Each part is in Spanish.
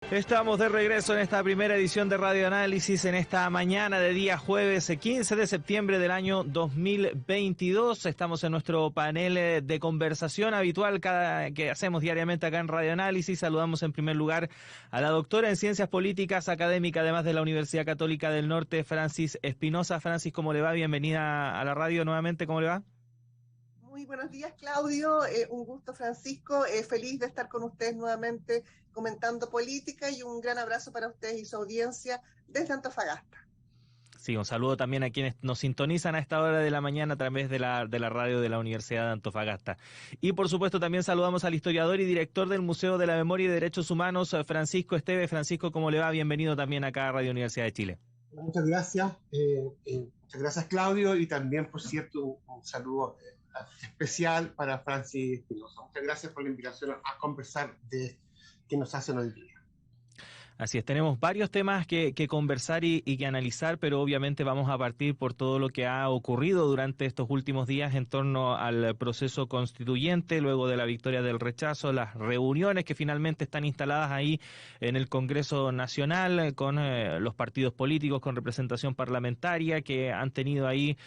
Estamos de regreso en esta primera edición de Radio Análisis en esta mañana de día jueves 15 de septiembre del año 2022. Estamos en nuestro panel de conversación habitual que hacemos diariamente acá en Radio Análisis. Saludamos en primer lugar a la doctora en Ciencias Políticas, académica además de la Universidad Católica del Norte, Francis Espinosa. Francis, ¿cómo le va? Bienvenida a la radio nuevamente, ¿cómo le va? Muy buenos días, Claudio. Un gusto, Francisco. Feliz de estar con ustedes nuevamente comentando política y un gran abrazo para ustedes y su audiencia desde Antofagasta. Sí, un saludo también a quienes nos sintonizan a esta hora de la mañana a través de la radio de la Universidad de Antofagasta. Y por supuesto también saludamos al historiador y director del Museo de la Memoria y Derechos Humanos, Francisco Esteve. Francisco, ¿cómo le va? Bienvenido también acá a Radio Universidad de Chile. Muchas gracias. Muchas gracias, Claudio, y también, por cierto, un saludo especial para Francis Espinosa. Muchas gracias por la invitación a conversar de qué nos hacen hoy día. Así es, tenemos varios temas que conversar y que analizar, pero obviamente vamos a partir por todo lo que ha ocurrido durante estos últimos días en torno al proceso constituyente, luego de la victoria del rechazo, las reuniones que finalmente están instaladas ahí en el Congreso Nacional con los partidos políticos con representación parlamentaria que han tenido ahí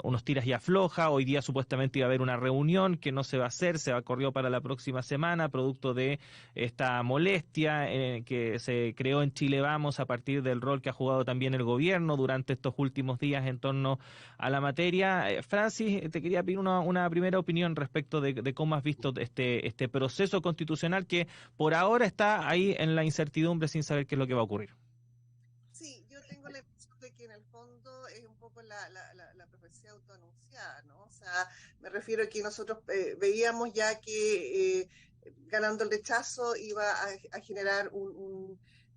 unos tiras y afloja. Hoy día supuestamente iba a haber una reunión que no se va a hacer, se corrió para la próxima semana, producto de esta molestia que se creó en Chile Vamos a partir del rol que ha jugado también el gobierno durante estos últimos días en torno a la materia. Francis, te quería pedir una primera opinión respecto de cómo has visto este proceso constitucional que por ahora está ahí en la incertidumbre sin saber qué es lo que va a ocurrir. Sí, yo tengo la impresión de que en el fondo es un poco la profecía autoanunciada, ¿no? O sea, me refiero a que nosotros veíamos ya que ganando el rechazo iba a generar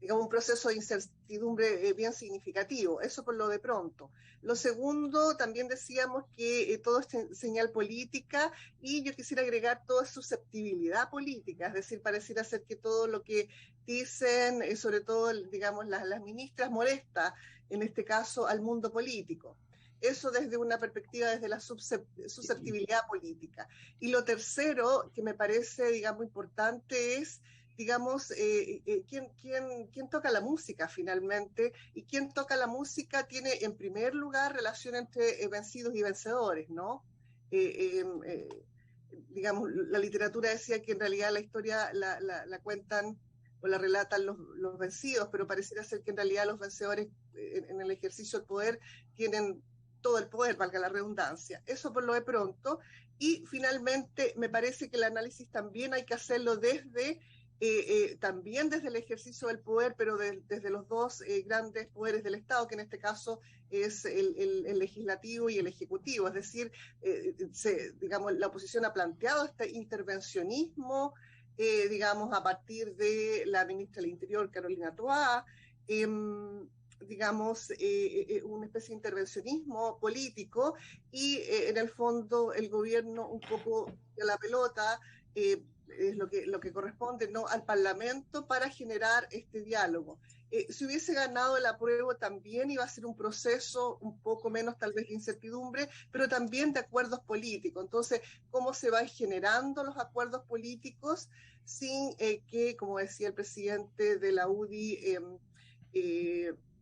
digamos, un proceso de incertidumbre bien significativo. Eso por lo de pronto. Lo segundo, también decíamos que todo es señal política y yo quisiera agregar todo es susceptibilidad política, es decir, pareciera ser que todo lo que dicen, sobre todo, digamos, las ministras molesta, en este caso, al mundo político. Eso desde una perspectiva, desde la susceptibilidad política. Y lo tercero, que me parece, digamos, importante es, digamos, ¿quién toca la música finalmente? Y quien toca la música tiene, en primer lugar, relación entre vencidos y vencedores, ¿no? Digamos, la literatura decía que en realidad la historia la cuentan o la relatan los vencidos, pero pareciera ser que en realidad los vencedores en el ejercicio del poder tienen todo el poder, valga la redundancia. Eso por lo de pronto. Y finalmente me parece que el análisis también hay que hacerlo también desde el ejercicio del poder, pero desde los dos grandes poderes del Estado, que en este caso es el legislativo y el ejecutivo. Es decir, digamos, la oposición ha planteado este intervencionismo, digamos, a partir de la ministra del Interior, Carolina Toá, digamos, una especie de intervencionismo político y en el fondo el gobierno un poco de la pelota, es lo que corresponde, ¿no?, al Parlamento para generar este diálogo. Si hubiese ganado el apruebo también iba a ser un proceso un poco menos tal vez de incertidumbre, pero también de acuerdos políticos. Entonces, ¿cómo se van generando los acuerdos políticos sin que, como decía el presidente de la UDI,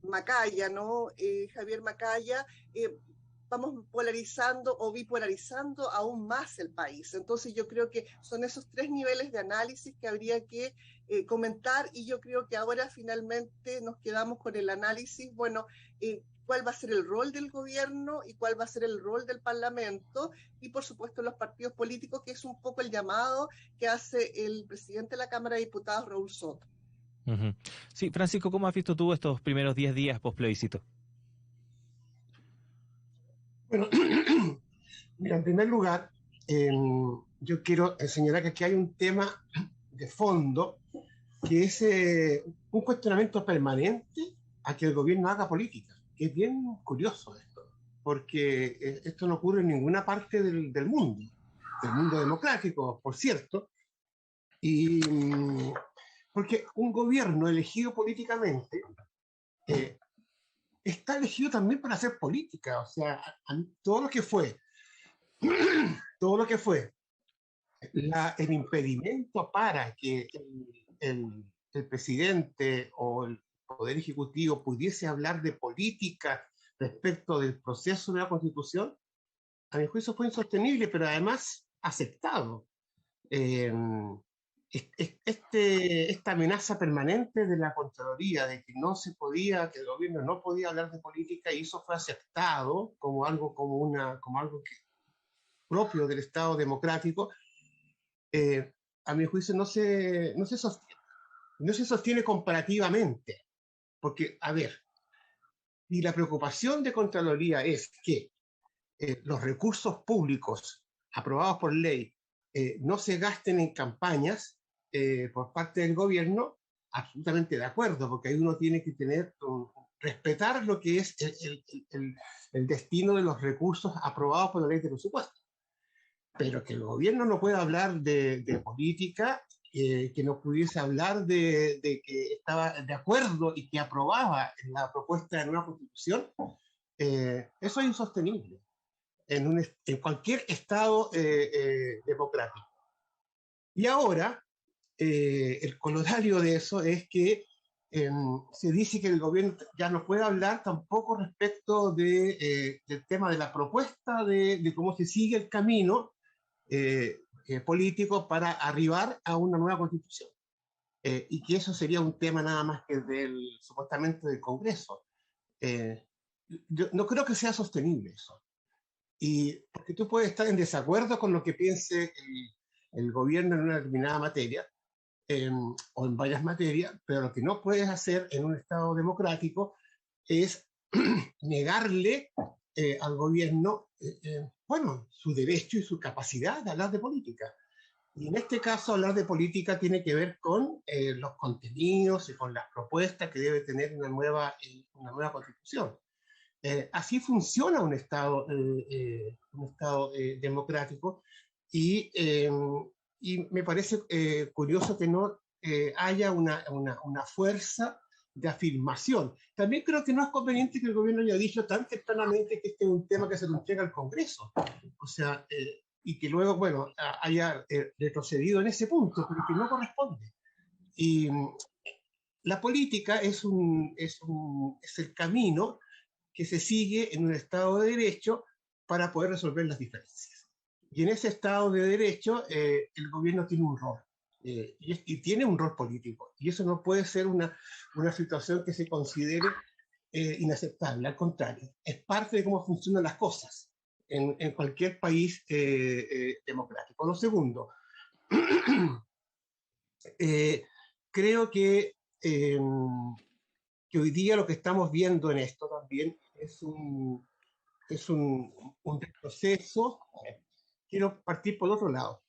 Macaya, ¿no? Javier Macaya, vamos polarizando o bipolarizando aún más el país? Entonces yo creo que son esos tres niveles de análisis que habría que comentar y yo creo que ahora finalmente nos quedamos con el análisis, bueno, cuál va a ser el rol del gobierno y cuál va a ser el rol del Parlamento y por supuesto los partidos políticos, que es un poco el llamado que hace el presidente de la Cámara de Diputados, Raúl Soto. Uh-huh. Sí, Francisco, ¿cómo has visto tú estos primeros 10 días post plebiscito? Bueno, mira, en primer lugar, yo quiero señalar que aquí hay un tema de fondo que es un cuestionamiento permanente a que el gobierno haga política, que es bien curioso esto, porque esto no ocurre en ninguna parte del mundo democrático, por cierto, y porque un gobierno elegido políticamente está elegido también para hacer política. O sea, todo lo que fue el impedimento para que el presidente o el Poder Ejecutivo pudiese hablar de política respecto del proceso de la Constitución, a mi juicio fue insostenible, pero además aceptado. Eh, esta amenaza permanente de la Contraloría de que no se podía, que el gobierno no podía hablar de política, y eso fue aceptado como algo, como algo propio del Estado democrático, a mi juicio no se sostiene comparativamente. Porque, a ver, y la preocupación de Contraloría es que los recursos públicos aprobados por ley no se gasten en campañas por parte del gobierno, absolutamente de acuerdo, porque ahí uno tiene que respetar lo que es el destino de los recursos aprobados por la ley de presupuesto. Pero que el gobierno no pueda hablar de política, que no pudiese hablar de que estaba de acuerdo y que aprobaba la propuesta de nueva constitución, eso es insostenible en cualquier Estado democrático. Y ahora, el corolario de eso es que se dice que el gobierno ya no puede hablar tampoco respecto del tema de la propuesta de cómo se sigue el camino político para arribar a una nueva constitución. Y que eso sería un tema nada más que supuestamente del Congreso. Yo no creo que sea sostenible eso. Y porque tú puedes estar en desacuerdo con lo que piense el gobierno en una determinada materia, o en varias materias, pero lo que no puedes hacer en un Estado democrático es negarle al gobierno, bueno, su derecho y su capacidad de hablar de política. Y en este caso, hablar de política tiene que ver con los contenidos y con las propuestas que debe tener una nueva constitución. Así funciona un Estado democrático, y me parece curioso que no haya una fuerza de afirmación. También creo que no es conveniente que el gobierno haya dicho tan tempranamente que este es un tema que se lo entrega al Congreso. O sea, y que luego, bueno, haya retrocedido en ese punto, pero que no corresponde. Y la política es el camino que se sigue en un Estado de Derecho para poder resolver las diferencias. Y en ese Estado de Derecho, el gobierno tiene un rol, y tiene un rol político, y eso no puede ser una situación que se considere inaceptable. Al contrario, es parte de cómo funcionan las cosas en cualquier país democrático. Lo segundo, creo que hoy día lo que estamos viendo en esto también es un retroceso. Quiero partir por otro lado.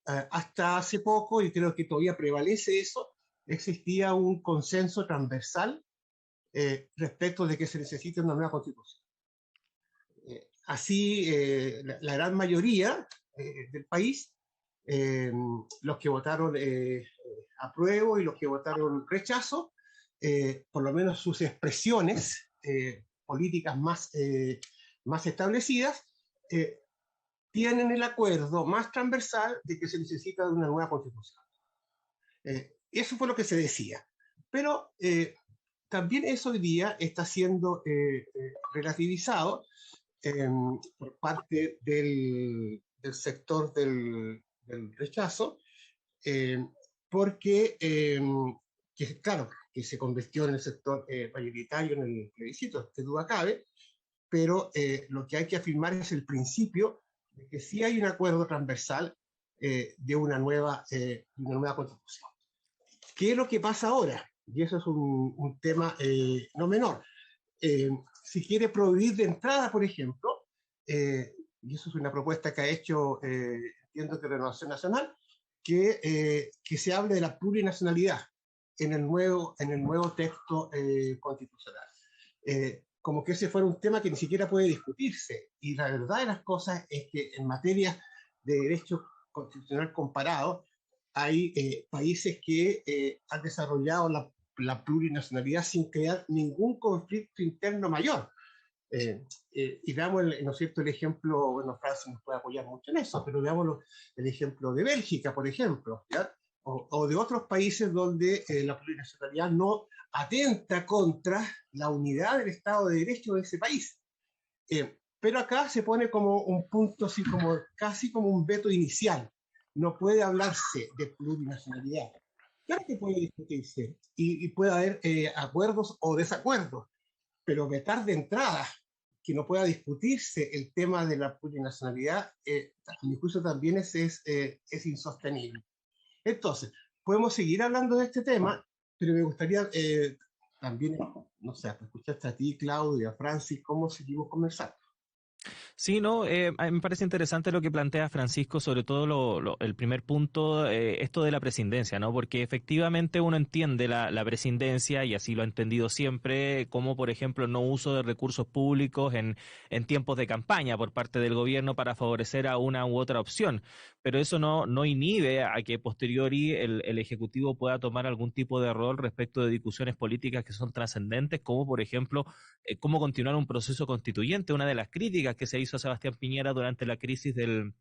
Hasta hace poco, y creo que todavía prevalece eso, existía un consenso transversal respecto de que se necesita una nueva constitución. Así, la gran mayoría del país, los que votaron apruebo y los que votaron rechazo, por lo menos sus expresiones políticas más establecidas, tienen el acuerdo más transversal de que se necesita de una nueva constitución. Eso fue lo que se decía. Pero también eso hoy día está siendo relativizado por parte del sector del rechazo, porque, claro, que se convirtió en el sector mayoritario en el plebiscito, que duda cabe, pero lo que hay que afirmar es el principio de que sí hay un acuerdo transversal de una nueva constitución. ¿Qué es lo que pasa ahora? Y eso es un tema no menor. Si quiere prohibir de entrada, por ejemplo, y eso es una propuesta que ha hecho, entiendo que Renovación Nacional, que se hable de la plurinacionalidad en el nuevo texto constitucional. Como que ese fuera un tema que ni siquiera puede discutirse. Y la verdad de las cosas es que en materia de derecho constitucional comparado, hay países que han desarrollado la plurinacionalidad sin crear ningún conflicto interno mayor. Y veamos, ¿no es cierto?, el ejemplo, bueno, Francia nos puede apoyar mucho en eso, pero veamos el ejemplo de Bélgica, por ejemplo, ¿ya? o de otros países donde la plurinacionalidad no atenta contra la unidad del Estado de Derecho de ese país. Pero acá se pone como un punto, así como, casi como un veto inicial. No puede hablarse de plurinacionalidad. Claro que puede discutirse y puede haber acuerdos o desacuerdos, pero vetar de entrada que no pueda discutirse el tema de la plurinacionalidad, a mi juicio también es insostenible. Entonces, podemos seguir hablando de este tema, pero me gustaría también, no sé, escucharte a ti, Claudia, a Francis, cómo seguimos conversando. Sí, no, a mí me parece interesante lo que plantea Francisco, sobre todo el primer punto, esto de la presidencia, ¿no? Porque efectivamente uno entiende la presidencia, y así lo ha entendido siempre, como por ejemplo no uso de recursos públicos en tiempos de campaña por parte del gobierno para favorecer a una u otra opción. Pero eso no inhibe a que posteriori el Ejecutivo pueda tomar algún tipo de rol respecto de discusiones políticas que son trascendentes, como por ejemplo cómo continuar un proceso constituyente. Una de las críticas que se hizo a Sebastián Piñera durante la crisis del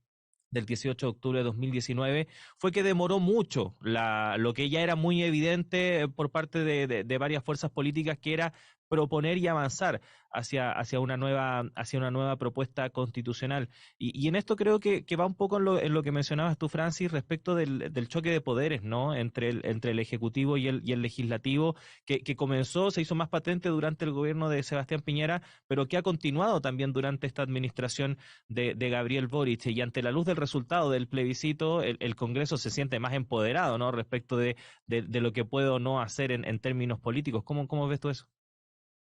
18 de octubre de 2019 fue que demoró mucho lo que ya era muy evidente por parte de varias fuerzas políticas, que era proponer y avanzar hacia una nueva propuesta constitucional. Y en esto creo que va un poco en lo que mencionabas tú, Francis, respecto del choque de poderes, ¿no? Entre el Ejecutivo y el Legislativo, que comenzó, se hizo más patente durante el gobierno de Sebastián Piñera, pero que ha continuado también durante esta administración de Gabriel Boric. Y ante la luz del resultado del plebiscito, el Congreso se siente más empoderado, ¿no? Respecto de lo que puede o no hacer en términos políticos. ¿Cómo ves tú eso?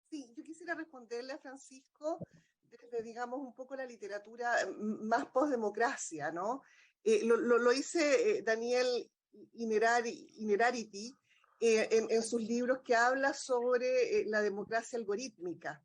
Sí, yo quisiera responderle a Francisco desde, digamos, un poco la literatura más postdemocracia, ¿no? Lo dice Daniel Innerarity en sus libros, que habla sobre la democracia algorítmica.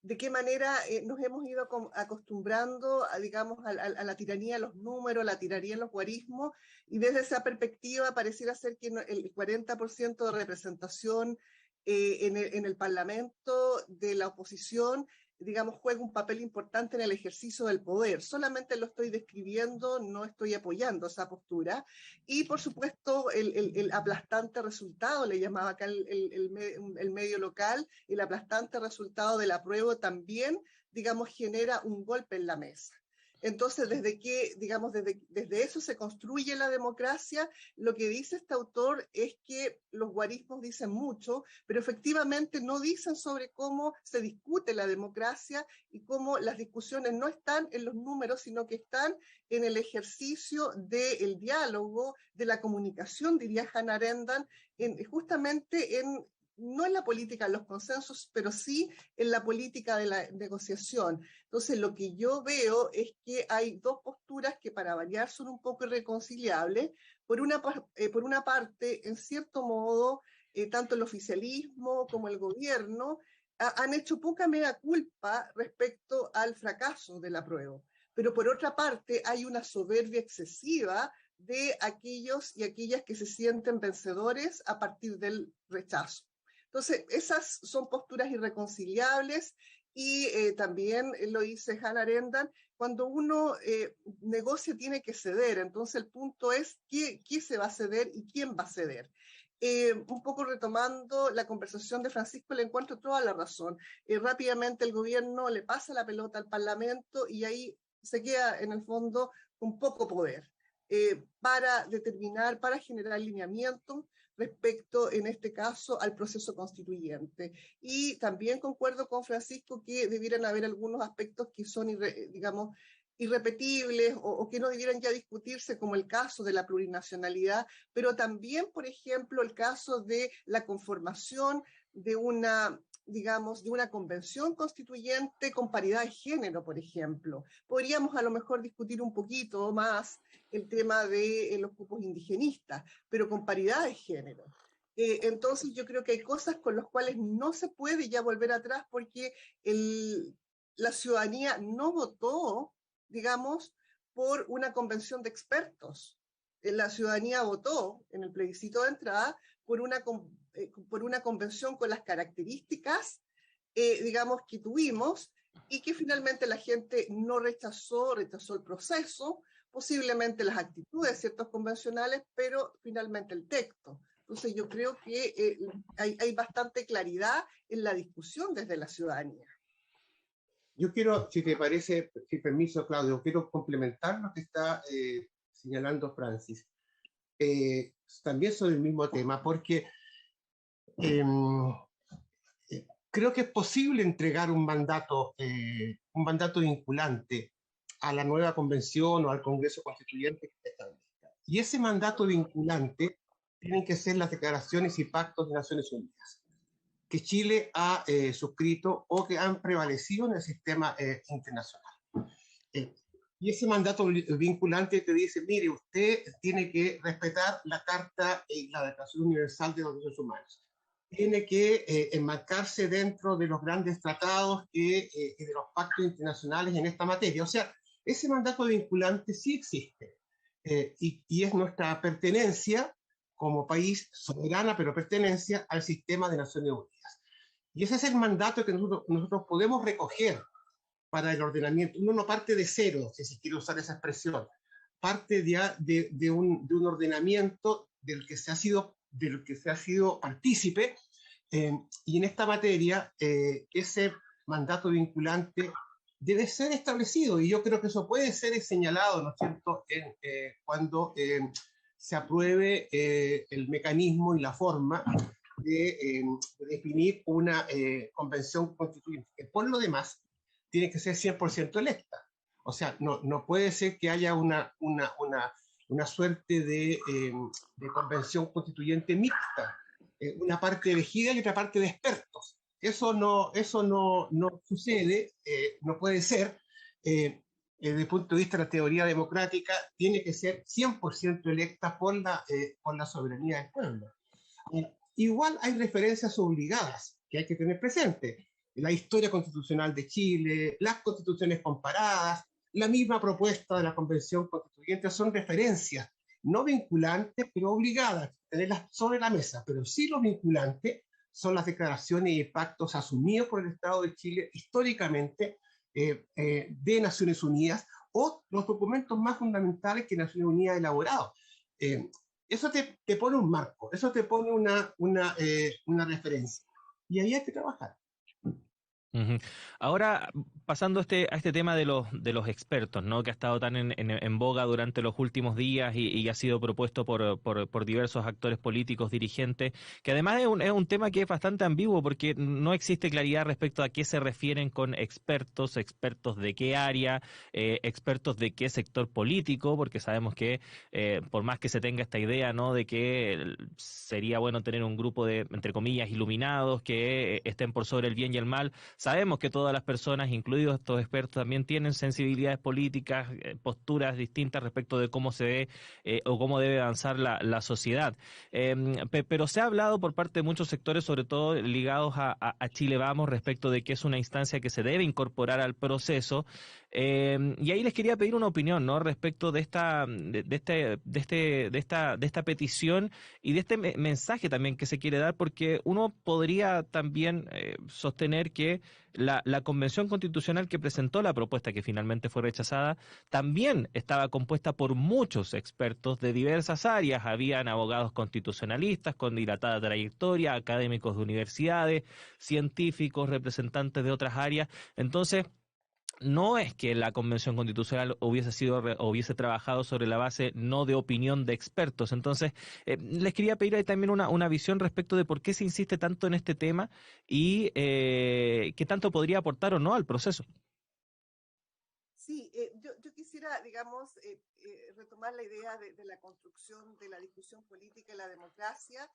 De qué manera nos hemos ido acostumbrando a, digamos, a la tiranía de los números, a la tiranía de los guarismos, y desde esa perspectiva pareciera ser que el 40% de representación en el Parlamento de la oposición, digamos, juega un papel importante en el ejercicio del poder. Solamente lo estoy describiendo, no estoy apoyando esa postura. Y, por supuesto, el aplastante resultado, le llamaba acá el medio local, el aplastante resultado del apruebo también, digamos, genera un golpe en la mesa. Entonces, desde eso se construye la democracia. Lo que dice este autor es que los guarismos dicen mucho, pero efectivamente no dicen sobre cómo se discute la democracia y cómo las discusiones no están en los números, sino que están en el ejercicio del diálogo, de la comunicación, diría Hannah Arendt, justamente no en la política de los consensos, pero sí en la política de la negociación. Entonces, lo que yo veo es que hay dos posturas que, para variar, son un poco irreconciliables. Por una parte, en cierto modo, tanto el oficialismo como el gobierno han hecho poca mea culpa respecto al fracaso del apruebo. Pero por otra parte, hay una soberbia excesiva de aquellos y aquellas que se sienten vencedores a partir del rechazo. Entonces, esas son posturas irreconciliables, y también lo dice Hannah Arendt, cuando uno negocia tiene que ceder. Entonces, el punto es qué se va a ceder y quién va a ceder. Un poco retomando la conversación de Francisco, le encuentro toda la razón. Rápidamente el gobierno le pasa la pelota al Parlamento y ahí se queda en el fondo con poco poder para determinar, para generar lineamientos respecto, en este caso, al proceso constituyente. Y también concuerdo con Francisco que debieran haber algunos aspectos que son, digamos, irrepetibles o que no debieran ya discutirse, como el caso de la plurinacionalidad, pero también, por ejemplo, el caso de la conformación de una, digamos, de una convención constituyente con paridad de género, por ejemplo. Podríamos a lo mejor discutir un poquito más el tema de los grupos indigenistas, pero con paridad de género. Entonces yo creo que hay cosas con las cuales no se puede ya volver atrás, porque la ciudadanía no votó, digamos, por una convención de expertos. La ciudadanía votó en el plebiscito de entrada por una convención con las características, digamos, que tuvimos, y que finalmente la gente no rechazó el proceso, posiblemente las actitudes de ciertos convencionales, pero finalmente el texto. Entonces yo creo que hay bastante claridad en la discusión desde la ciudadanía. Yo quiero, si te parece, si permiso, Claudio, quiero complementar lo que está señalando Francis. También sobre el mismo tema, porque creo que es posible entregar un mandato vinculante a la nueva convención o al Congreso Constituyente que se establezca. Y ese mandato vinculante tienen que ser las declaraciones y pactos de Naciones Unidas que Chile ha suscrito o que han prevalecido en el sistema internacional. Y ese mandato vinculante te dice, mire, usted tiene que respetar la Carta y la Declaración Universal de los Derechos Humanos. Tiene que enmarcarse dentro de los grandes tratados y de los pactos internacionales en esta materia. O sea, ese mandato vinculante sí existe y es nuestra pertenencia como país soberana, pero pertenencia al sistema de Naciones Unidas. Y ese es el mandato que nosotros podemos recoger para el ordenamiento. Uno no parte de cero, si se quiere usar esa expresión, parte ya de un ordenamiento del que se ha sido partícipe, y en esta materia ese mandato vinculante debe ser establecido, y yo creo que eso puede ser señalado, ¿no es cierto?, cuando se apruebe el mecanismo y la forma de definir una convención constituyente, que por lo demás tiene que ser 100% electa. O sea, no puede ser que haya una suerte de convención constituyente mixta, una parte elegida y otra parte de expertos. Eso no sucede, no puede ser. Desde el punto de vista de la teoría democrática, tiene que ser 100% electa por la soberanía del pueblo. Igual hay referencias obligadas que hay que tener presente. La historia constitucional de Chile, las constituciones comparadas, la misma propuesta de la Convención Constituyente son referencias no vinculantes, pero obligadas, tenerlas sobre la mesa. Pero sí lo vinculante son las declaraciones y pactos asumidos por el Estado de Chile históricamente de Naciones Unidas, o los documentos más fundamentales que Naciones Unidas ha elaborado. Eso te pone un marco, eso te pone una referencia. Y ahí hay que trabajar. Uh-huh. Ahora, pasando a este tema de los expertos, ¿no?, que ha estado tan en boga durante los últimos días y ha sido propuesto por diversos actores políticos, dirigentes, que además es un tema que es bastante ambiguo porque no existe claridad respecto a qué se refieren con expertos de qué área, expertos de qué sector político, porque sabemos que por más que se tenga esta idea, ¿no?, de que sería bueno tener un grupo de, entre comillas, iluminados que estén por sobre el bien y el mal. Sabemos que todas las personas, incluidos estos expertos, también tienen sensibilidades políticas, posturas distintas respecto de cómo se ve o cómo debe avanzar la sociedad. Pero se ha hablado por parte de muchos sectores, sobre todo ligados a Chile Vamos, respecto de que es una instancia que se debe incorporar al proceso. Y ahí les quería pedir una opinión, ¿no?, respecto de esta petición y de este mensaje también que se quiere dar, porque uno podría también sostener que la Convención Constitucional que presentó la propuesta que finalmente fue rechazada también estaba compuesta por muchos expertos de diversas áreas. Habían abogados constitucionalistas con dilatada trayectoria, académicos de universidades, científicos, representantes de otras áreas. Entonces, no es que la Convención Constitucional hubiese trabajado sobre la base no de opinión de expertos. Entonces, les quería pedir ahí también una visión respecto de por qué se insiste tanto en este tema y qué tanto podría aportar o no al proceso. Sí, yo quisiera, digamos, retomar la idea de la construcción de la discusión política y la democracia,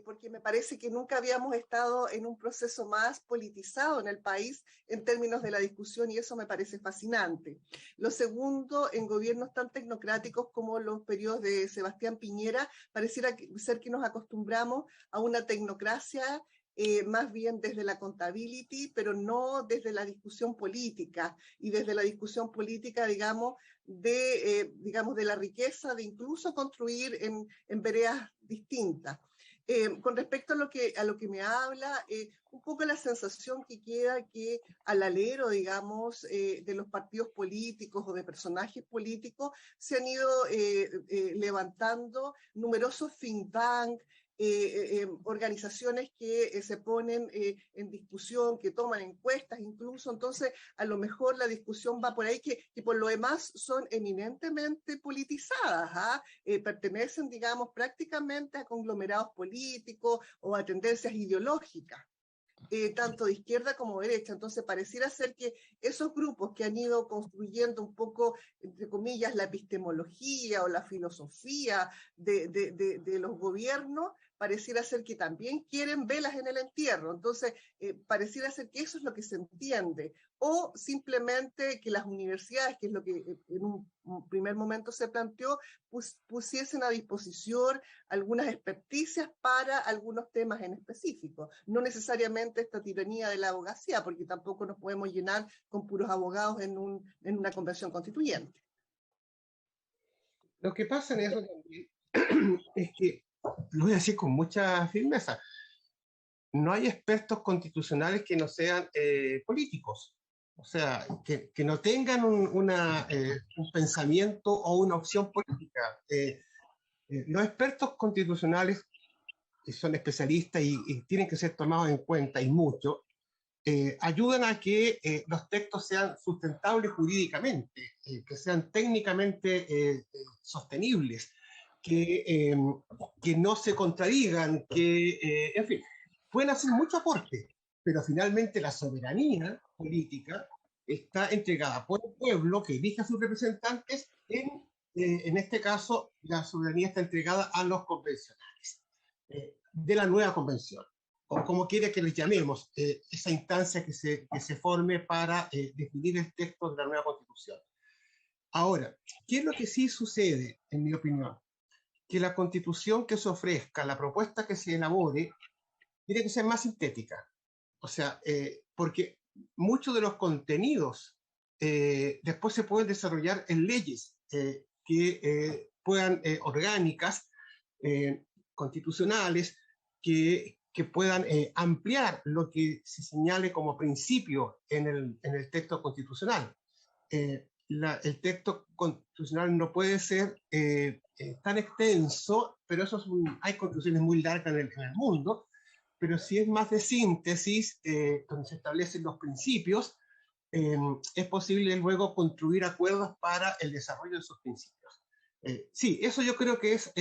porque me parece que nunca habíamos estado en un proceso más politizado en el país en términos de la discusión, y eso me parece fascinante. Lo segundo, en gobiernos tan tecnocráticos como los periodos de Sebastián Piñera, pareciera ser que nos acostumbramos a una tecnocracia más bien desde la accountability, pero no desde la discusión política, y desde la discusión política, digamos, de la riqueza de incluso construir en veredas distintas. Con respecto a lo que me habla, un poco la sensación que queda que al alero, digamos, de los partidos políticos o de personajes políticos, se han ido levantando numerosos think tanks, organizaciones que se ponen en discusión, que toman encuestas incluso. Entonces a lo mejor la discusión va por ahí, que por lo demás son eminentemente politizadas, ¿ah? Pertenecen, digamos, prácticamente a conglomerados políticos o a tendencias ideológicas. Tanto de izquierda como de derecha. Entonces pareciera ser que esos grupos que han ido construyendo un poco, entre comillas, la epistemología o la filosofía de los gobiernos, pareciera ser que también quieren velas en el entierro. Entonces pareciera ser que eso es lo que se entiende. O simplemente que las universidades, que es lo que en un primer momento se planteó, pusiesen a disposición algunas experticias para algunos temas en específico. No necesariamente esta tiranía de la abogacía, porque tampoco nos podemos llenar con puros abogados en una convención constituyente. Lo que pasa en eso también es que, lo voy a decir con mucha firmeza, no hay expertos constitucionales que no sean políticos. O sea, que no tengan un pensamiento o una opción política. Los expertos constitucionales son especialistas y tienen que ser tomados en cuenta, y mucho, ayudan a que los textos sean sustentables jurídicamente, que sean técnicamente sostenibles, que no se contradigan, en fin, pueden hacer mucho aporte, pero finalmente la soberanía política está entregada por el pueblo que elige a sus representantes. En este caso, la soberanía está entregada a los convencionales de la nueva convención, o como quiera que les llamemos, esa instancia que se forme para definir el texto de la nueva constitución. Ahora, ¿qué es lo que sí sucede, en mi opinión? Que la constitución que se ofrezca, la propuesta que se elabore, tiene que ser más sintética. O sea, porque muchos de los contenidos después se pueden desarrollar en leyes que puedan, orgánicas, constitucionales, que puedan ampliar lo que se señale como principio en el texto constitucional. El texto constitucional no puede ser tan extenso, pero hay constituciones muy largas en el mundo, pero si es más de síntesis, donde se establecen los principios, es posible luego construir acuerdos para el desarrollo de esos principios. Sí, eso yo creo que es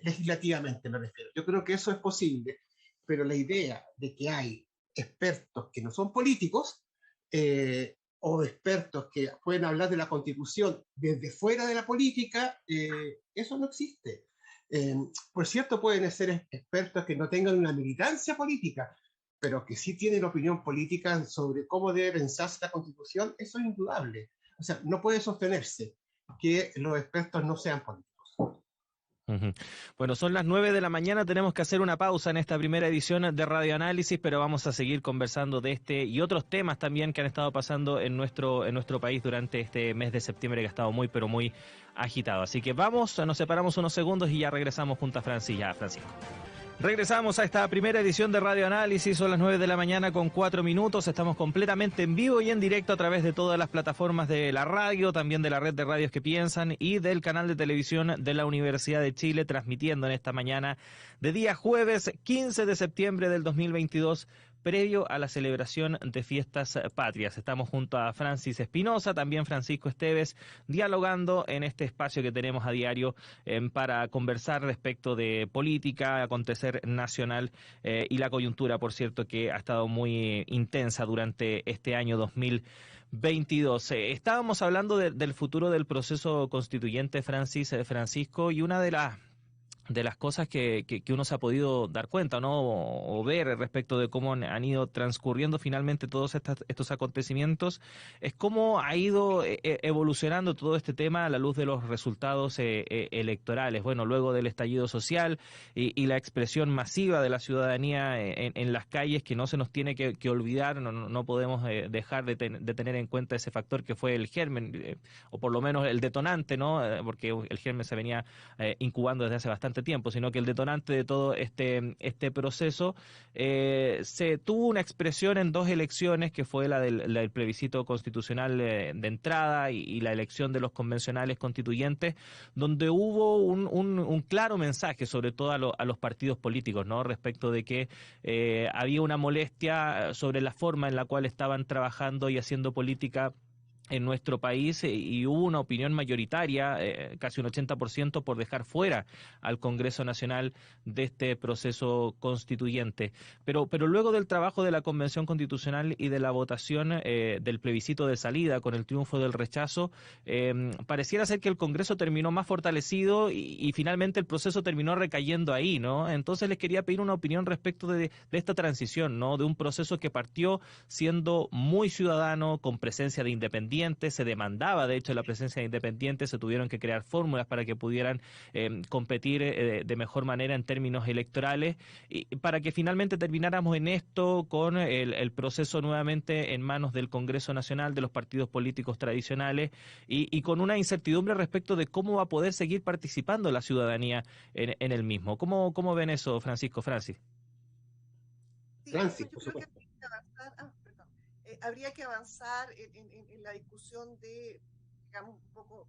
legislativamente, me refiero. Yo creo que eso es posible, pero la idea de que hay expertos que no son políticos, o expertos que pueden hablar de la Constitución desde fuera de la política, eso no existe. Por cierto, pueden ser expertos que no tengan una militancia política, pero que sí tienen opinión política sobre cómo debe pensarse la Constitución. Eso es indudable. O sea, no puede sostenerse que los expertos no sean políticos. Uh-huh. Bueno, son las 9 de la mañana, tenemos que hacer una pausa en esta primera edición de Radio Análisis, pero vamos a seguir conversando de este y otros temas también que han estado pasando en nuestro país durante este mes de septiembre, que ha estado muy, pero muy agitado. Así que nos separamos unos segundos y ya regresamos junto a Francisco. Regresamos a esta primera edición de Radio Análisis, son las 9 de la mañana con 4 minutos, estamos completamente en vivo y en directo a través de todas las plataformas de la radio, también de la red de radios que piensan y del canal de televisión de la Universidad de Chile, transmitiendo en esta mañana de día jueves 15 de septiembre del 2022, previo a la celebración de fiestas patrias. Estamos junto a Francis Espinosa, también Francisco Esteves, dialogando en este espacio que tenemos a diario para conversar respecto de política, acontecer nacional y la coyuntura, por cierto, que ha estado muy intensa durante este año 2022. Estábamos hablando del futuro del proceso constituyente, Francisco, y una de las cosas que uno se ha podido dar cuenta, ¿no? O ver respecto de cómo han ido transcurriendo finalmente todos estos acontecimientos, es cómo ha ido evolucionando todo este tema a la luz de los resultados electorales. Bueno, luego del estallido social y la expresión masiva de la ciudadanía en las calles, que no se nos tiene que olvidar, no podemos dejar de tener en cuenta ese factor que fue el germen, o por lo menos el detonante, ¿no? Porque el germen se venía incubando desde hace bastante bastante tiempo, sino que el detonante de todo este proceso se tuvo una expresión en dos elecciones, que fue la del plebiscito constitucional de entrada y la elección de los convencionales constituyentes, donde hubo un claro mensaje, sobre todo a los partidos políticos, ¿no? Respecto de que había una molestia sobre la forma en la cual estaban trabajando y haciendo política en nuestro país, y hubo una opinión mayoritaria, casi un 80%, por dejar fuera al Congreso Nacional de este proceso constituyente. Pero luego del trabajo de la Convención Constitucional y de la votación del plebiscito de salida con el triunfo del rechazo, pareciera ser que el Congreso terminó más fortalecido y finalmente el proceso terminó recayendo ahí, ¿no? Entonces les quería pedir una opinión respecto de esta transición, ¿no? De un proceso que partió siendo muy ciudadano, con presencia de independientes. Se demandaba, de hecho, la presencia de independientes, se tuvieron que crear fórmulas para que pudieran competir de mejor manera en términos electorales, y para que finalmente termináramos en esto con el proceso nuevamente en manos del Congreso Nacional, de los partidos políticos tradicionales, y con una incertidumbre respecto de cómo va a poder seguir participando la ciudadanía en el mismo. ¿Cómo ven eso, Francis? Sí, Francis, yo por creo que supuesto. habría que avanzar en la discusión de, digamos, un poco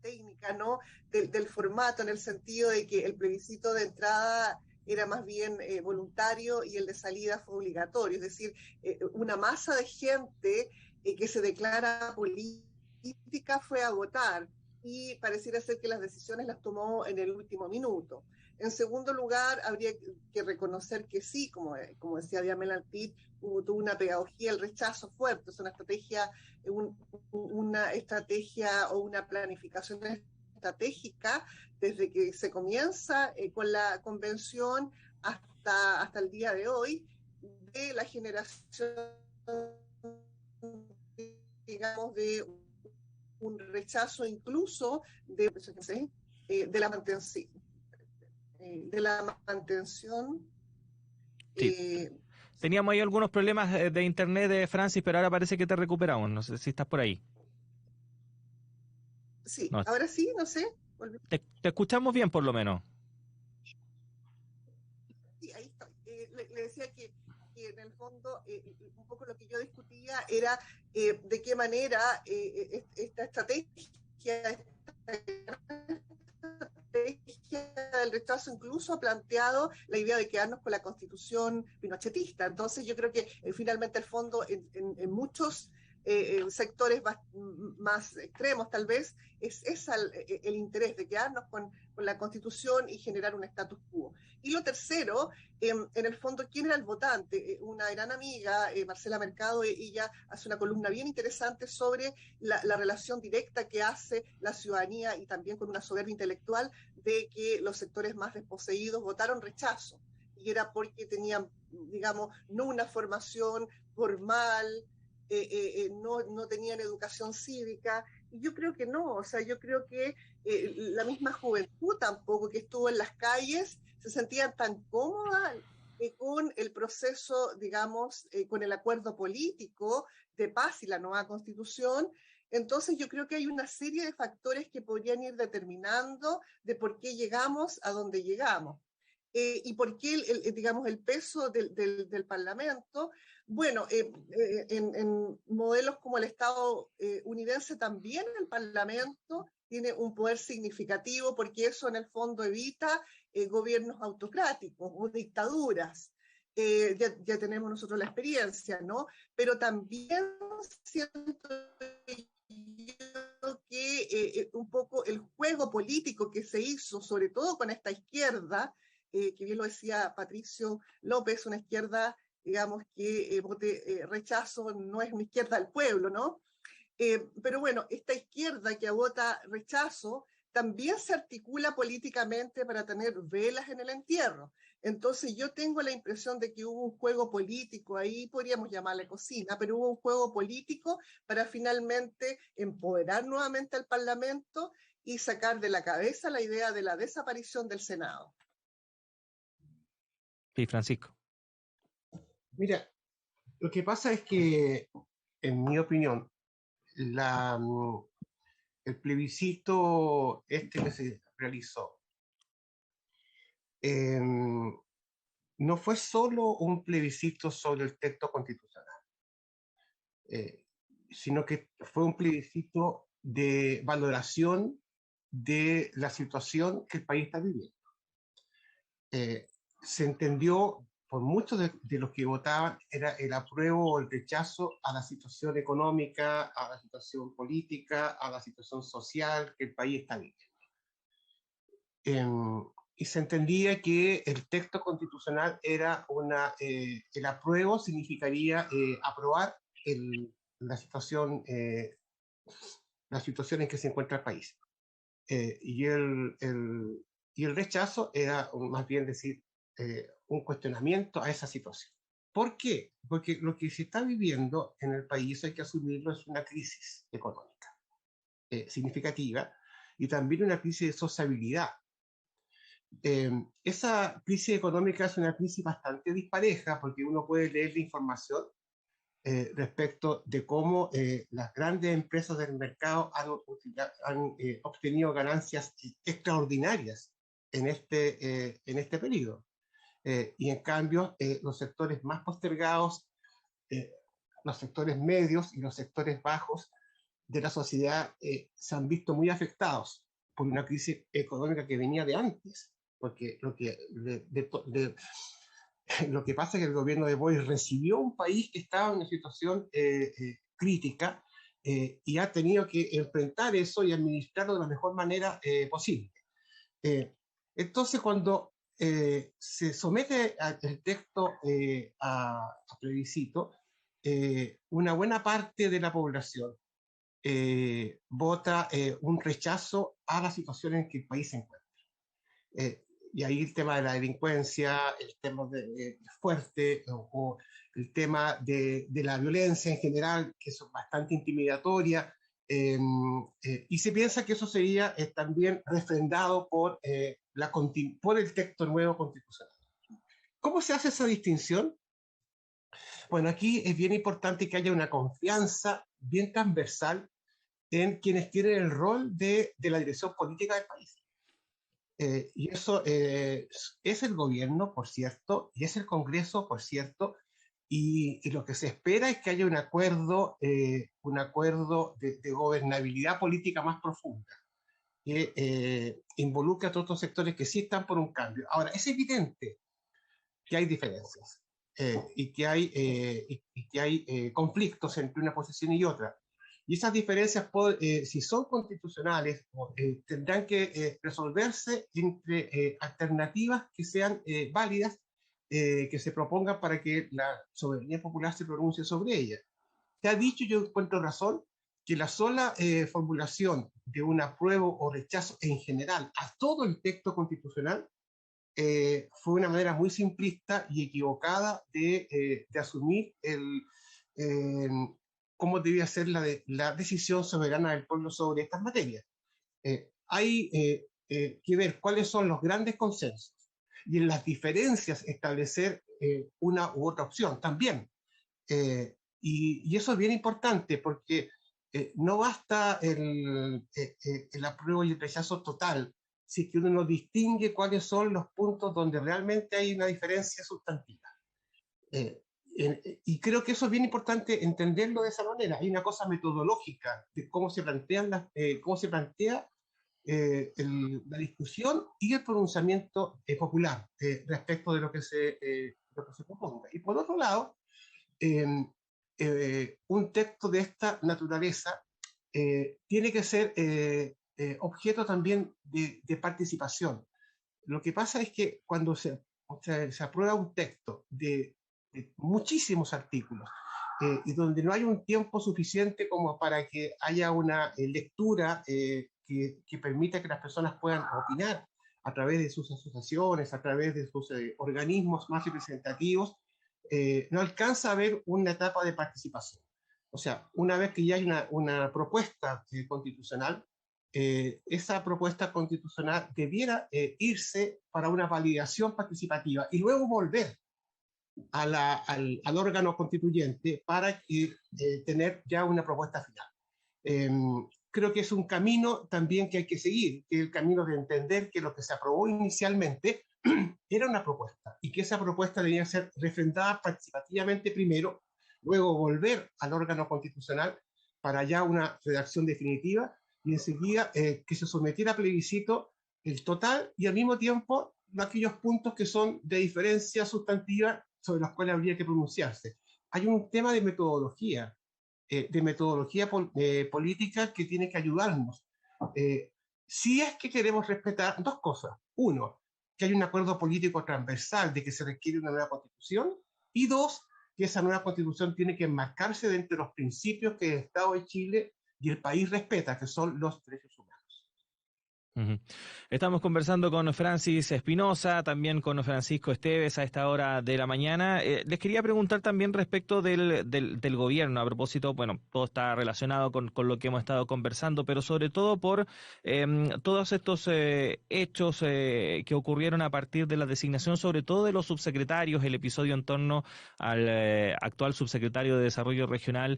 técnica, ¿no? Del formato, en el sentido de que el plebiscito de entrada era más bien voluntario y el de salida fue obligatorio, es decir, una masa de gente que se declara política fue a votar, y pareciera ser que las decisiones las tomó en el último minuto. En segundo lugar, habría que reconocer que sí, como decía Diamela Alpit, tuvo una pedagogía, el rechazo fuerte, es una estrategia o una planificación estratégica desde que se comienza con la convención hasta el día de hoy, de la generación, digamos, de un rechazo incluso de la mantención, de la mantención. Sí. Teníamos ahí algunos problemas de internet de Francis, pero ahora parece que te recuperamos. No sé si estás por ahí. Sí, No, ahora sí, no sé. te escuchamos bien por lo menos. Sí, ahí estoy. Le decía que en el fondo un poco lo que yo discutía era de qué manera esta estrategia del rechazo incluso ha planteado la idea de quedarnos con la constitución pinochetista. Entonces yo creo que finalmente el fondo en muchos sectores más extremos tal vez es el interés de quedarnos con la constitución y generar un status quo. Y lo tercero, en el fondo, ¿quién era el votante? Una gran amiga, Marcela Mercado, ella hace una columna bien interesante sobre la relación directa que hace la ciudadanía, y también con una soberbia intelectual, de que los sectores más desposeídos votaron rechazo. Y era porque tenían, digamos, no una formación formal, no tenían educación cívica. Y yo creo que no, o sea, yo creo que la misma juventud tampoco, que estuvo en las calles, se sentían tan cómodas con el proceso, digamos, con el acuerdo político de paz y la nueva constitución. Entonces yo creo que hay una serie de factores que podrían ir determinando de por qué llegamos a donde llegamos. Y por qué, digamos, el peso del Parlamento. Bueno, en modelos como el Estado estadounidense también el Parlamento tiene un poder significativo, porque eso en el fondo evita gobiernos autocráticos o dictaduras. Ya tenemos nosotros la experiencia, ¿no? Pero también siento yo que un poco el juego político que se hizo, sobre todo con esta izquierda, que bien lo decía Patricio López, una izquierda, digamos, que vote rechazo, no es una izquierda del pueblo, ¿no? Pero bueno, esta izquierda que vota rechazo también se articula políticamente para tener velas en el entierro. Entonces yo tengo la impresión de que hubo un juego político ahí, podríamos llamarle cocina, pero hubo un juego político para finalmente empoderar nuevamente al Parlamento y sacar de la cabeza la idea de la desaparición del Senado. Sí, Francisco. Mira, lo que pasa es que, en mi opinión, el plebiscito que se realizó no fue solo un plebiscito sobre el texto constitucional, eh, sino que fue un plebiscito de valoración de la situación que el país está viviendo. Se entendió por muchos de los que votaban era el apruebo o el rechazo a la situación económica, a la situación política, a la situación social que el país está viviendo. Y se entendía que el texto constitucional era el apruebo significaría aprobar la situación en que se encuentra el país. Y el rechazo era más bien decir un cuestionamiento a esa situación. ¿Por qué? Porque lo que se está viviendo en el país, hay que asumirlo, es una crisis económica significativa y también una crisis de sociabilidad. Esa crisis económica es una crisis bastante dispareja porque uno puede leer la información respecto de cómo las grandes empresas del mercado han obtenido ganancias extraordinarias en este periodo. Y en cambio, los sectores más postergados, los sectores medios y los sectores bajos de la sociedad se han visto muy afectados por una crisis económica que venía de antes, porque lo que pasa es que el gobierno de Boris recibió un país que estaba en una situación crítica y ha tenido que enfrentar eso y administrarlo de la mejor manera posible. Entonces, cuando se somete el texto a plebiscito, una buena parte de la población vota un rechazo a la situación en que el país se encuentra. Y ahí el tema de la delincuencia, el tema fuerte, o el tema de la violencia en general, que es bastante intimidatoria, y se piensa que eso sería también refrendado por el texto nuevo constitucional. ¿Cómo se hace esa distinción? Bueno, aquí es bien importante que haya una confianza bien transversal en quienes tienen el rol de la dirección política del país. Y eso es el gobierno, por cierto, y es el Congreso, por cierto, y lo que se espera es que haya un acuerdo de gobernabilidad política más profunda, que involucre a todos los sectores que sí están por un cambio. Ahora, es evidente que hay diferencias y que hay conflictos entre una posición y otra. Y esas diferencias, si son constitucionales, tendrán que resolverse entre alternativas que sean válidas, que se propongan para que la soberanía popular se pronuncie sobre ellas. Se ha dicho, yo encuentro razón, que la sola formulación de un apruebo o rechazo en general a todo el texto constitucional fue una manera muy simplista y equivocada de asumir cómo debía ser la decisión soberana del pueblo sobre estas materias. Hay que ver cuáles son los grandes consensos y en las diferencias establecer una u otra opción también. Y eso es bien importante porque no basta el apruebo y el rechazo total, si que uno no distingue cuáles son los puntos donde realmente hay una diferencia sustantiva. Y creo que eso es bien importante entenderlo de esa manera. Hay una cosa metodológica de cómo se plantea la discusión y el pronunciamiento popular respecto de lo que se proponga. Y por otro lado, un texto de esta naturaleza tiene que ser objeto también de participación. Lo que pasa es que cuando se aprueba un texto de muchísimos artículos y donde no hay un tiempo suficiente como para que haya una lectura que permita que las personas puedan opinar a través de sus asociaciones, a través de sus organismos más representativos, no alcanza a haber una etapa de participación. O sea, una vez que ya hay una propuesta constitucional, esa propuesta constitucional debiera irse para una validación participativa y luego volver al órgano constituyente para tener ya una propuesta final. Creo que es un camino también que hay que seguir, que es el camino de entender que lo que se aprobó inicialmente era una propuesta y que esa propuesta debía ser refrendada participativamente primero, luego volver al órgano constitucional para ya una redacción definitiva y enseguida que se sometiera a plebiscito el total y al mismo tiempo aquellos puntos que son de diferencia sustantiva sobre los cuales habría que pronunciarse. Hay un tema de metodología política que tiene que ayudarnos. Si es que queremos respetar dos cosas. Uno, que hay un acuerdo político transversal de que se requiere una nueva constitución, y dos, que esa nueva constitución tiene que enmarcarse dentro de los principios que el Estado de Chile y el país respeta, que son los derechos humanos. Estamos conversando con Francis Espinosa, también con Francisco Esteves a esta hora de la mañana. Les quería preguntar también respecto del gobierno, a propósito, bueno, todo está relacionado con lo que hemos estado conversando, pero sobre todo por todos estos hechos que ocurrieron a partir de la designación, sobre todo de los subsecretarios, el episodio en torno al actual subsecretario de Desarrollo Regional,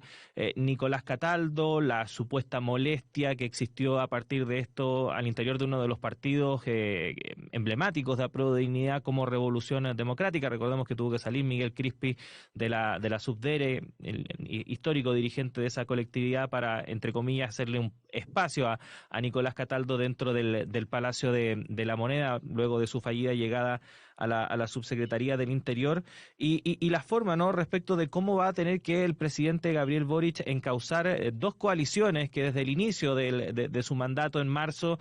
Nicolás Cataldo, la supuesta molestia que existió a partir de esto al interior de uno de los partidos emblemáticos de Apruebo Dignidad como Revolución Democrática. Recordemos que tuvo que salir Miguel Crispi de la Subdere, el histórico dirigente de esa colectividad, para, entre comillas, hacerle un espacio a Nicolás Cataldo dentro del Palacio de la Moneda, luego de su fallida llegada a la Subsecretaría del Interior, y la forma, ¿no?, respecto de cómo va a tener que el presidente Gabriel Boric encauzar dos coaliciones que desde el inicio de su mandato en marzo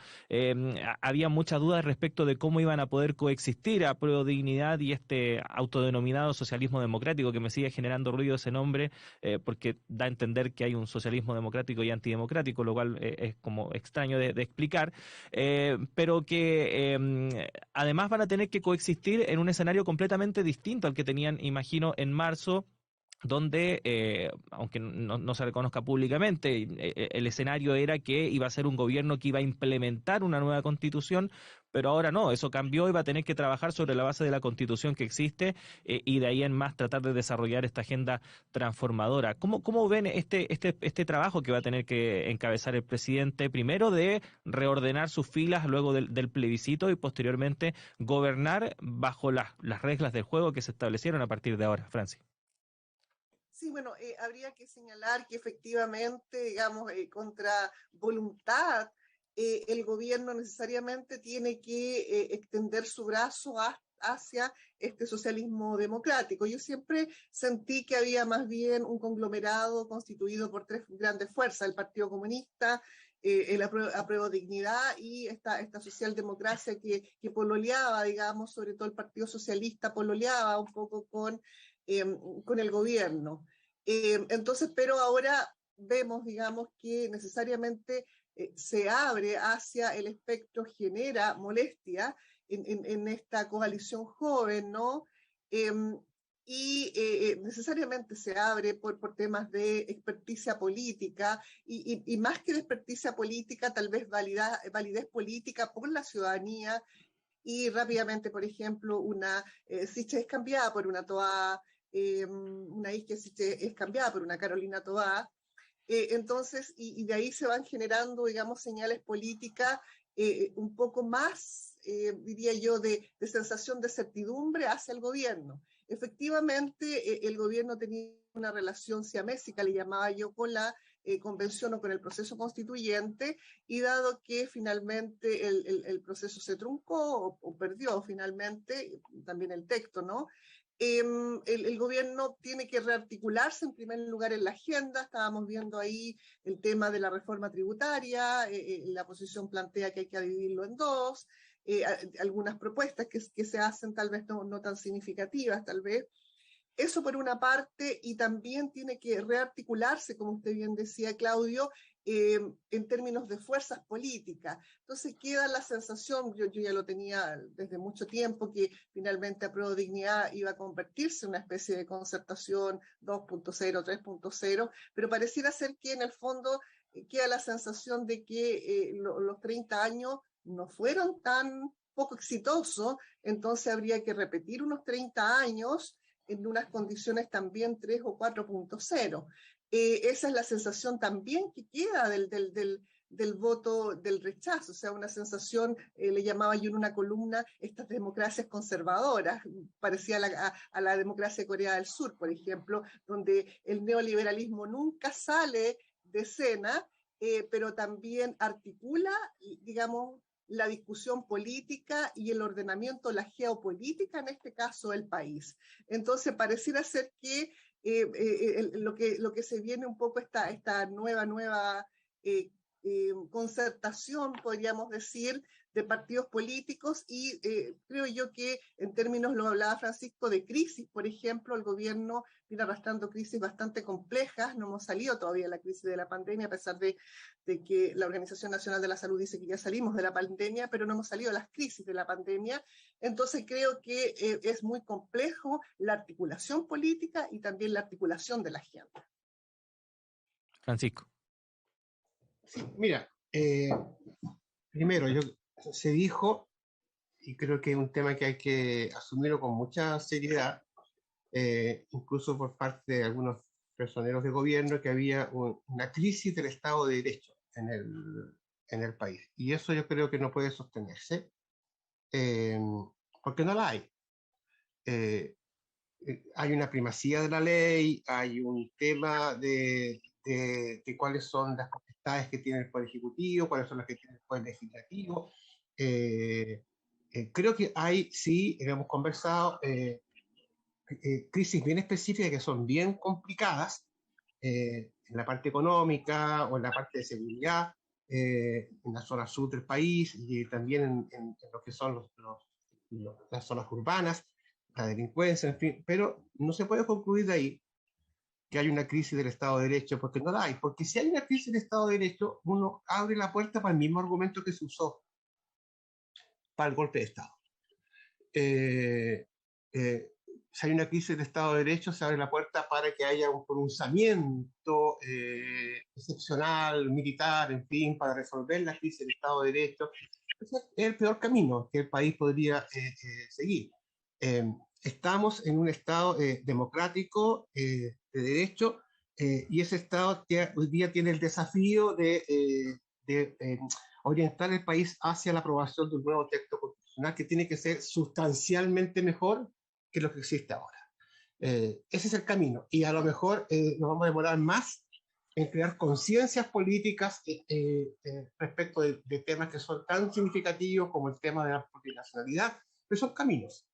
había muchas dudas respecto de cómo iban a poder coexistir Apruebo Dignidad y este autodenominado socialismo democrático, que me sigue generando ruido ese nombre, porque da a entender que hay un socialismo democrático y antidemocrático, lo cual es como extraño de explicar, pero que además van a tener que coexistir en un escenario completamente distinto al que tenían, imagino, en marzo, donde, aunque no se reconozca públicamente, el escenario era que iba a ser un gobierno que iba a implementar una nueva constitución, pero ahora no, eso cambió y va a tener que trabajar sobre la base de la constitución que existe, y de ahí en más tratar de desarrollar esta agenda transformadora. ¿Cómo ven este trabajo que va a tener que encabezar el presidente, primero de reordenar sus filas luego del plebiscito y posteriormente gobernar bajo las reglas del juego que se establecieron a partir de ahora, Francis? Sí, bueno, habría que señalar que efectivamente, digamos, contra voluntad, el gobierno necesariamente tiene que extender su brazo hacia este socialismo democrático. Yo siempre sentí que había más bien un conglomerado constituido por tres grandes fuerzas: el Partido Comunista, el Apruebo Dignidad y esta socialdemocracia que pololeaba, digamos, sobre todo el Partido Socialista pololeaba un poco con el gobierno. Entonces, pero ahora vemos, digamos, que necesariamente se abre hacia el espectro, genera molestia en esta coalición joven, ¿no? Necesariamente se abre por temas de experticia política y más que de experticia política, tal vez validez política por la ciudadanía. Y rápidamente, por ejemplo, una Sichel es cambiada por una Toá, una Isquia Sichel es cambiada por una Carolina Toá. Entonces, y de ahí se van generando, digamos, señales políticas un poco más, diría yo, de sensación de certidumbre hacia el gobierno. Efectivamente, el gobierno tenía una relación siamésica, le llamaba yo, con la convención o con el proceso constituyente, y dado que finalmente el proceso se truncó o perdió finalmente, también el texto, ¿no? El gobierno tiene que rearticularse en primer lugar en la agenda. Estábamos viendo ahí el tema de la reforma tributaria, la oposición plantea que hay que dividirlo en dos, algunas propuestas que se hacen tal vez no tan significativas, tal vez. Eso por una parte, y también tiene que rearticularse, como usted bien decía, Claudio, en términos de fuerzas políticas. Entonces queda la sensación, yo ya lo tenía desde mucho tiempo, que finalmente Apruebo Dignidad iba a convertirse en una especie de concertación 2.0, 3.0, pero pareciera ser que en el fondo queda la sensación de que los 30 años no fueron tan poco exitosos, entonces habría que repetir unos 30 años en unas condiciones también 3 o 4.0. Esa es la sensación también que queda del voto del rechazo, o sea, una sensación, le llamaba yo en una columna, estas democracias conservadoras, parecía a la democracia de Corea del Sur, por ejemplo, donde el neoliberalismo nunca sale de escena, pero también articula, digamos, la discusión política y el ordenamiento, la geopolítica, en este caso, del país. Entonces, pareciera ser que lo que se viene un poco esta nueva concertación, podríamos decir, de partidos políticos y creo yo que en términos, lo hablaba Francisco, de crisis, por ejemplo, el gobierno viene arrastrando crisis bastante complejas, no hemos salido todavía de la crisis de la pandemia, a pesar de que la Organización Nacional de la Salud dice que ya salimos de la pandemia, pero no hemos salido de las crisis de la pandemia. Entonces creo que es muy complejo la articulación política y también la articulación de la agenda. Francisco. Sí, mira, primero, se dijo, y creo que es un tema que hay que asumirlo con mucha seriedad, incluso por parte de algunos personeros de gobierno, que había una crisis del Estado de Derecho en el país. Y eso yo creo que no puede sostenerse, porque no la hay. Hay una primacía de la ley, hay un tema de cuáles son las potestades que tiene el Poder Ejecutivo, cuáles son las que tiene el Poder Legislativo. Creo que hay, sí, hemos conversado, crisis bien específicas que son bien complicadas, en la parte económica o en la parte de seguridad, en la zona sur del país y también en lo que son las zonas urbanas, la delincuencia, en fin, pero no se puede concluir de ahí que hay una crisis del Estado de Derecho, porque no la hay, porque si hay una crisis del Estado de Derecho, uno abre la puerta para el mismo argumento que se usó para el golpe de Estado. Si hay una crisis del Estado de Derecho, se abre la puerta para que haya un pronunciamiento excepcional, militar, en fin, para resolver la crisis del Estado de Derecho. Ese es el peor camino que el país podría seguir. Estamos en un Estado democrático, de derecho, y ese Estado hoy día tiene el desafío de orientar el país hacia la aprobación de un nuevo texto constitucional que tiene que ser sustancialmente mejor que lo que existe ahora. Ese es el camino, y a lo mejor nos vamos a demorar más en crear conciencias políticas respecto de temas que son tan significativos como el tema de la plurinacionalidad, pero son caminos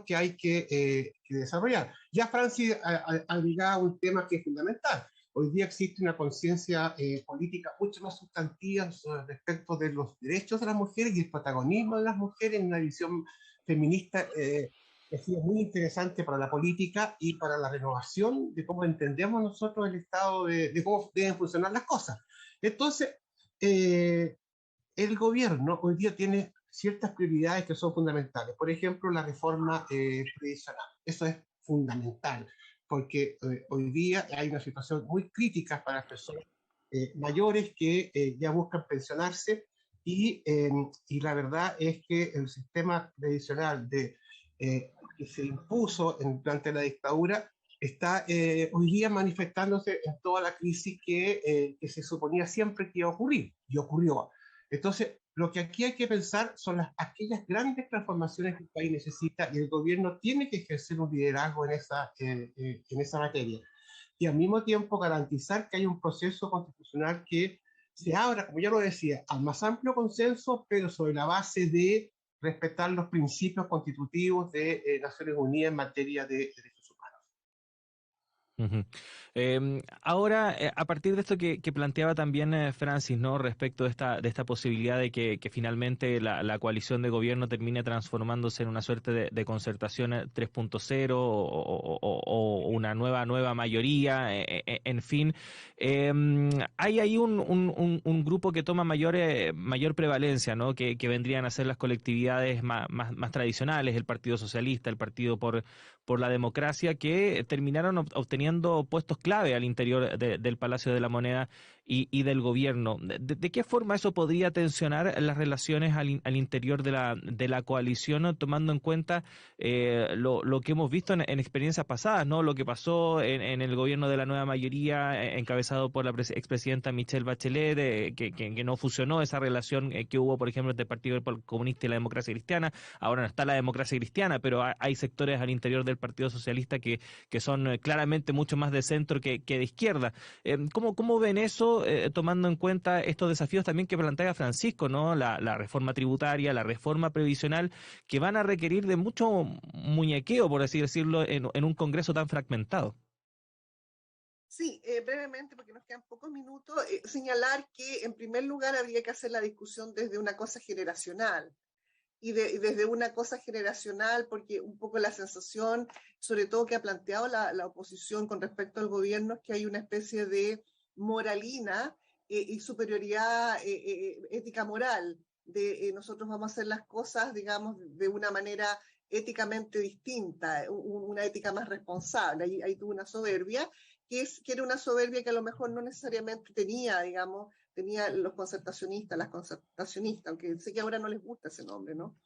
que hay que desarrollar. Ya Francis ha ligado un tema que es fundamental. Hoy día existe una conciencia política mucho más sustantiva respecto de los derechos de las mujeres y el protagonismo de las mujeres en una visión feminista que ha sido muy interesante para la política y para la renovación de cómo entendemos nosotros el Estado, de cómo deben funcionar las cosas. Entonces, el gobierno hoy día tiene ciertas prioridades que son fundamentales. Por ejemplo, la reforma previsional. Eso es fundamental, porque hoy día hay una situación muy crítica para las personas mayores que ya buscan pensionarse y la verdad es que el sistema previsional que se impuso durante la dictadura está hoy día manifestándose en toda la crisis que se suponía siempre que iba a ocurrir, y ocurrió. Entonces, lo que aquí hay que pensar son aquellas grandes transformaciones que el país necesita, y el gobierno tiene que ejercer un liderazgo en esa materia. Y al mismo tiempo garantizar que hay un proceso constitucional que se abra, como ya lo decía, al más amplio consenso, pero sobre la base de respetar los principios constitutivos de Naciones Unidas en materia de derechos humanos. Ahora, a partir de esto que planteaba también Francis, ¿no? Respecto de esta posibilidad de que finalmente la coalición de gobierno termine transformándose en una suerte de concertación 3.0 o una nueva mayoría, en fin, hay ahí un grupo que toma mayor prevalencia, ¿no? Que vendrían a ser las colectividades más tradicionales, el Partido Socialista, el Partido por por la democracia que terminaron obteniendo puestos clave al interior del Palacio de la Moneda y del gobierno. ¿De qué forma eso podría tensionar las relaciones al interior de la coalición, ¿no? Tomando en cuenta lo que hemos visto en experiencias pasadas, ¿no? Lo que pasó en el gobierno de la nueva mayoría, encabezado por la expresidenta Michelle Bachelet, que no fusionó esa relación que hubo, por ejemplo, entre el Partido Comunista y la Democracia Cristiana. Ahora no está la Democracia Cristiana, pero hay sectores al interior del Partido Socialista que son claramente mucho más de centro que de izquierda. ¿Cómo ven eso, tomando en cuenta estos desafíos también que plantea Francisco, ¿no? La reforma tributaria, la reforma previsional, que van a requerir de mucho muñequeo, por así decirlo, en un Congreso tan fragmentado? Sí, brevemente, porque nos quedan pocos minutos, señalar que en primer lugar habría que hacer la discusión desde una cosa generacional. Y desde una cosa generacional, porque un poco la sensación, sobre todo que ha planteado la oposición con respecto al gobierno, es que hay una especie de moralina y superioridad ética moral, de nosotros vamos a hacer las cosas, digamos, de una manera éticamente distinta, una ética más responsable. Ahí tuvo una soberbia, que era una soberbia que a lo mejor no necesariamente tenía los concertacionistas, las concertacionistas, aunque sé que ahora no les gusta ese nombre, ¿no?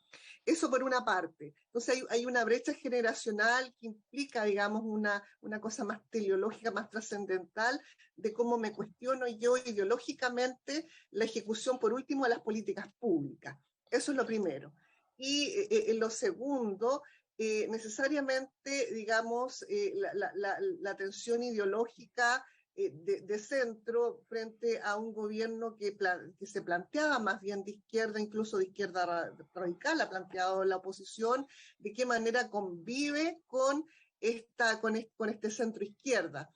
Eso por una parte. Entonces hay una brecha generacional que implica, digamos, una cosa más teleológica, más trascendental, de cómo me cuestiono yo ideológicamente la ejecución, por último, de las políticas públicas. Eso es lo primero. Y lo segundo, necesariamente, digamos, la tensión ideológica de centro frente a un gobierno que se planteaba más bien de izquierda, incluso de izquierda radical, ha planteado la oposición, de qué manera convive con este centro izquierda.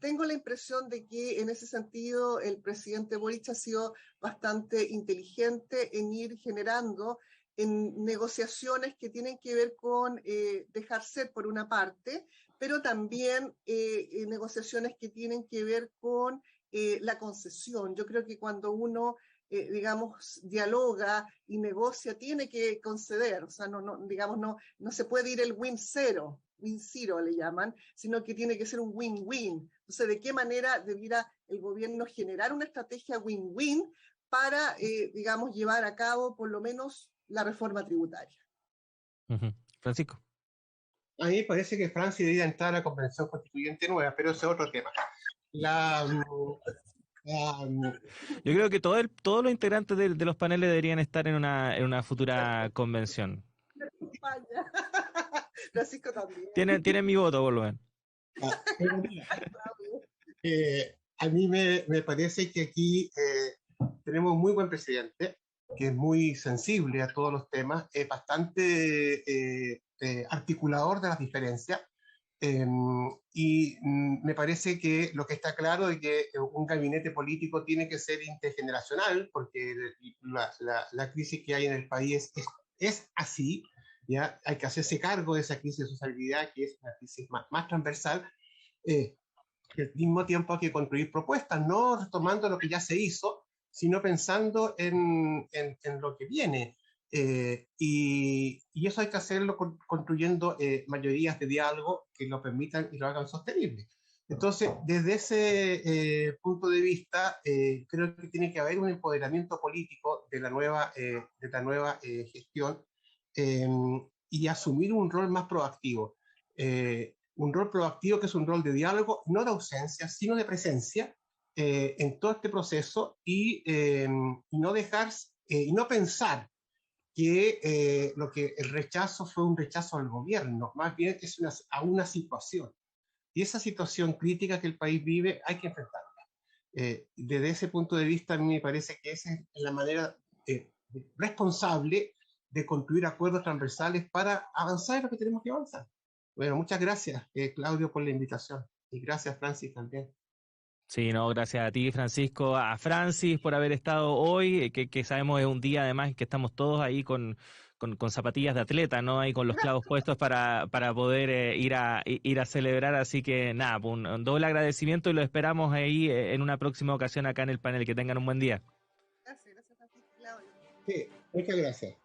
Tengo la impresión de que en ese sentido el presidente Boric ha sido bastante inteligente en ir generando en negociaciones que tienen que ver con dejar ser por una parte, pero también negociaciones que tienen que ver con la concesión. Yo creo que cuando uno, digamos, dialoga y negocia, tiene que conceder, o sea, no se puede ir el win zero le llaman, sino que tiene que ser un win-win. Entonces, ¿de qué manera debiera el gobierno generar una estrategia win-win para, digamos, llevar a cabo por lo menos la reforma tributaria? Francisco. A mí me parece que Francia debería entrar a la Convención Constituyente nueva, pero ese es otro tema. Yo creo que todos los integrantes de los paneles deberían estar en una futura convención. España. Francisco también. Tienen mi voto, por lo menos. A mí me parece que aquí tenemos un muy buen presidente, que es muy sensible a todos los temas, es bastante articulador de las diferencias, y me parece que lo que está claro es que un gabinete político tiene que ser intergeneracional, porque la crisis que hay en el país es así, ¿ya? Hay que hacerse cargo de esa crisis de sociabilidad, que es una crisis más transversal. Al mismo tiempo hay que construir propuestas, no retomando lo que ya se hizo, sino pensando en lo que viene. Y eso hay que hacerlo construyendo mayorías de diálogo que lo permitan y lo hagan sostenible. Entonces, desde ese punto de vista, creo que tiene que haber un empoderamiento político de la nueva gestión, y asumir un rol más proactivo. Un rol proactivo que es un rol de diálogo, no de ausencia, sino de presencia en todo este proceso, y no dejar y no pensar que el rechazo fue un rechazo al gobierno, más bien es a una situación. Y esa situación crítica que el país vive hay que enfrentarla. Desde ese punto de vista, a mí me parece que esa es la manera responsable de construir acuerdos transversales para avanzar en lo que tenemos que avanzar. Bueno, muchas gracias, Claudio, por la invitación. Y gracias, Francis, también. Sí, no, gracias a ti, Francisco, a Francis por haber estado hoy, que sabemos es un día además que estamos todos ahí con zapatillas de atleta, ¿no? Ahí con los clavos puestos para poder ir a celebrar, así que nada, un doble agradecimiento y lo esperamos ahí en una próxima ocasión acá en el panel. Que tengan un buen día. Gracias, Francisco, Claudio. Sí, muchas gracias.